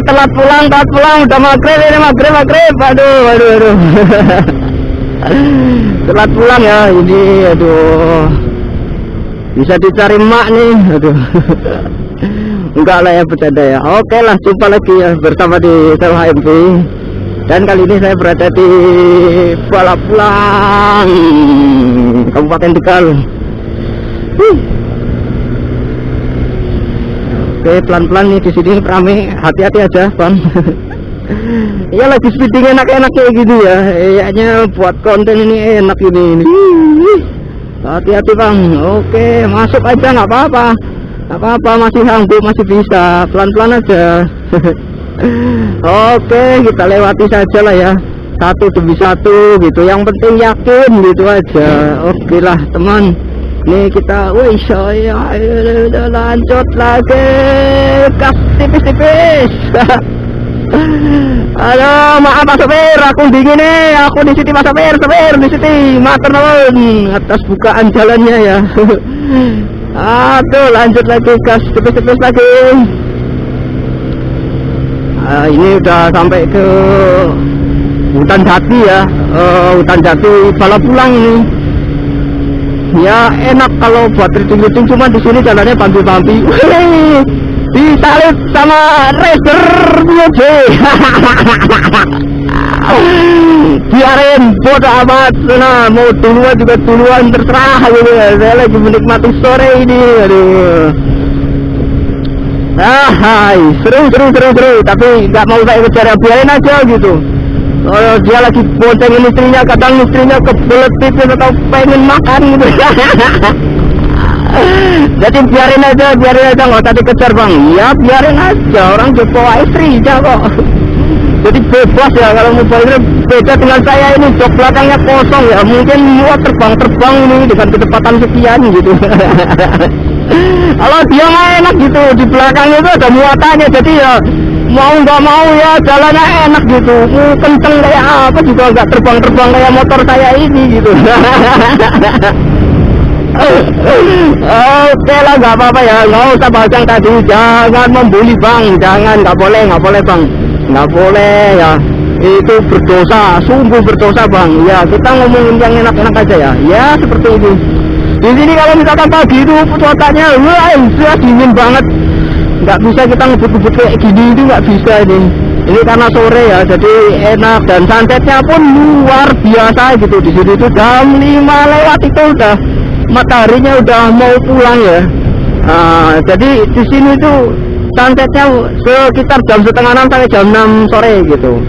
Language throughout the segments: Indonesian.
Telat pulang, udah maghrib ini, maghrib. Aduh. Telat pulang ya ini, aduh. Bisa dicari mak nih, aduh. Enggak lah ya, bercanda ya. Oke lah, jumpa lagi ya bersama di Sewa HMP. Dan kali ini saya berada di Balapulang, Kabupaten Tegal. Oke, pelan-pelan nih di sini rame, hati-hati aja bang. Ya lagi speeding enak-enak kayak gitu ya. Kayaknya buat konten ini enak ini. Hati-hati bang. Oke, masuk aja nggak apa-apa, masih sanggup, masih bisa, pelan-pelan aja. Oke, kita lewati saja lah ya, satu demi satu gitu. Yang penting yakin gitu aja. Oke lah teman, nih kita, wih saya udah lanjut lagi, gas tipis-tipis. Halo, maaf Mas Sopir, aku dingin nih, aku di sini Mas Sopir, di sini matur nuwun atas bukaan jalannya ya. Aduh, lanjut lagi, gas tipis-tipis lagi. Ini udah sampai ke hutan jati ya, hutan jati Balapulang ini. Ya enak kalau buat riding-riding, cuma di sini jalannya bambi-bambi. Disalib sama racer Myoje. Biarin bodo amat, nah mau duluan juga duluan, terserah gitu ya. Saya lagi menikmati sore ini, aduh. Hai, seru, tapi nggak mau saya kejar ya, biarin aja gitu. Oh, dia lagi boncengin istrinya, kadang istrinya kebelet tipis atau pengen makan gitu. Jadi biarin aja, nggak usah dikejar bang. Ya biarin aja, orang Joko istrinya kok. Jadi bebas ya, kalau mobilnya beda dengan saya ini, jok belakangnya kosong ya, mungkin mau terbang ini dengan kecepatan sekian gitu. Kalau dia mah enak gitu, di belakang itu ada muatannya, jadi ya mau nggak mau ya jalannya enak gitu, kenceng kayak apa juga nggak terbang kayak motor saya ini gitu. Oke lah, nggak apa-apa ya, nggak usah bahas yang tadi, jangan membuli bang, nggak boleh bang, nggak boleh ya, itu berdosa, sungguh berdosa bang. Ya kita ngomongin yang enak-enak aja ya seperti ini. Di sini kalau misalkan pagi itu cuacanya wah sudah dingin banget, nggak bisa kita ngebut-ngebut kayak gini, itu nggak bisa ini. Ini karena sore ya, jadi enak dan sunsetnya pun luar biasa gitu. Di sini itu jam 5 lewat itu udah mataharinya udah mau pulang ya. Jadi di sini itu sunsetnya sekitar jam setengah 6 sampai jam 6 sore gitu.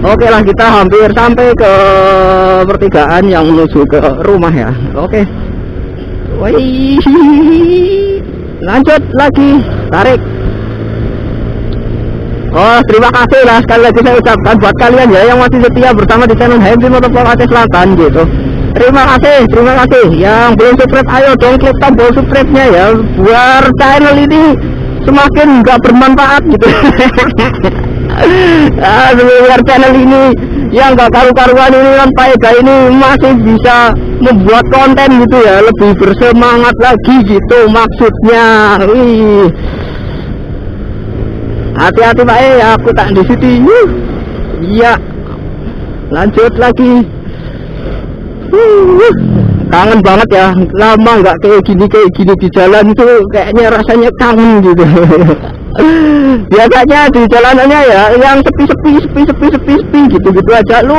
Oke lah, kita hampir sampai ke pertigaan yang menuju ke rumah ya. Oke. Wih, lanjut lagi, tarik. Oh, terima kasih lah sekali lagi saya ucapkan buat kalian ya yang masih setia bersama di channel HMP Motovlog Aceh Selatan gitu. Terima kasih. Yang belum subscribe, ayo dong klik tombol subscribe-nya ya, biar channel ini semakin nggak bermanfaat gitu. Biar channel ini yang nggak karu-karuan ini kan faedah ini masih bisa membuat konten gitu ya, lebih bersemangat lagi gitu maksudnya. Wih, hati-hati Pak aku tak di sini. Iya, lanjut lagi. Kangen banget ya, lama nggak kayak gini di jalan itu, kayaknya rasanya kangen gitu. Biasanya di jalanannya ya yang sepi gitu aja. Lu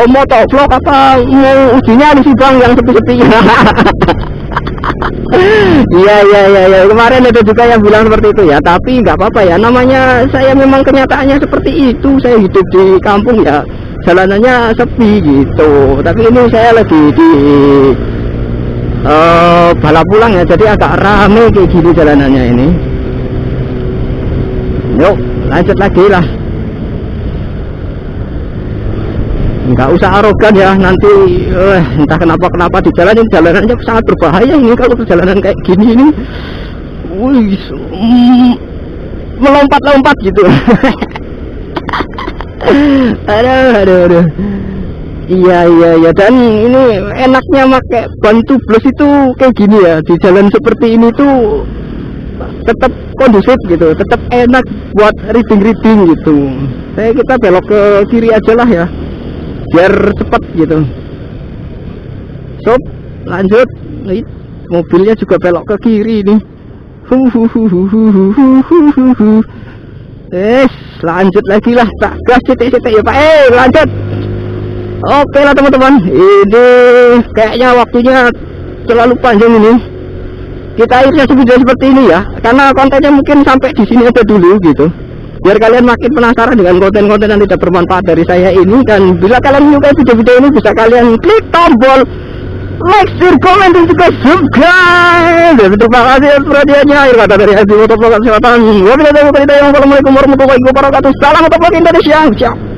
motovlog apa mau ujinya di Subang yang sepi-sepi. Iya, kemarin ada juga yang bilang seperti itu ya, tapi nggak apa-apa ya, namanya saya memang kenyataannya seperti itu. Saya hidup di kampung ya, jalanannya sepi gitu. Tapi ini saya lagi di Balapulang ya, jadi agak rame kayak gini jalanannya ini. Yuk lanjut lagi lah, nggak usah arogan ya, nanti entah kenapa di jalan ini, jalanannya sangat berbahaya ini kalau perjalanan kayak gini ini. Wih, melompat gitu. Aduh. Iya, dan ini enaknya pakai ban tubeless itu kayak gini ya, di jalan seperti ini tuh tetap kondusif gitu, tetap enak buat reading gitu. Kita belok ke kiri aja lah ya, biar cepet gitu. Sob, lanjut. Nih, mobilnya juga belok ke kiri nih. Lanjut lagi lah, tak gas cetek-cetek ya Pak. Lanjut. Oke lah teman-teman, ini kayaknya waktunya terlalu panjang ini. Kita akhirnya video seperti ini ya, karena kontennya mungkin sampai di sini aja dulu gitu, biar kalian makin penasaran dengan konten-konten yang tidak bermanfaat dari saya ini. Dan bila kalian menyukai video-video ini, bisa kalian klik tombol like, share, komen, dan juga subscribe. Dan terima kasih atas perhatiannya. Akhir kata dari Hadi Motovlog Selatan. Wabillahi taufiq wal hidayah. Wassalamualaikum warahmatullahi wabarakatuh. Salam Motovlog Indonesia. Ciao.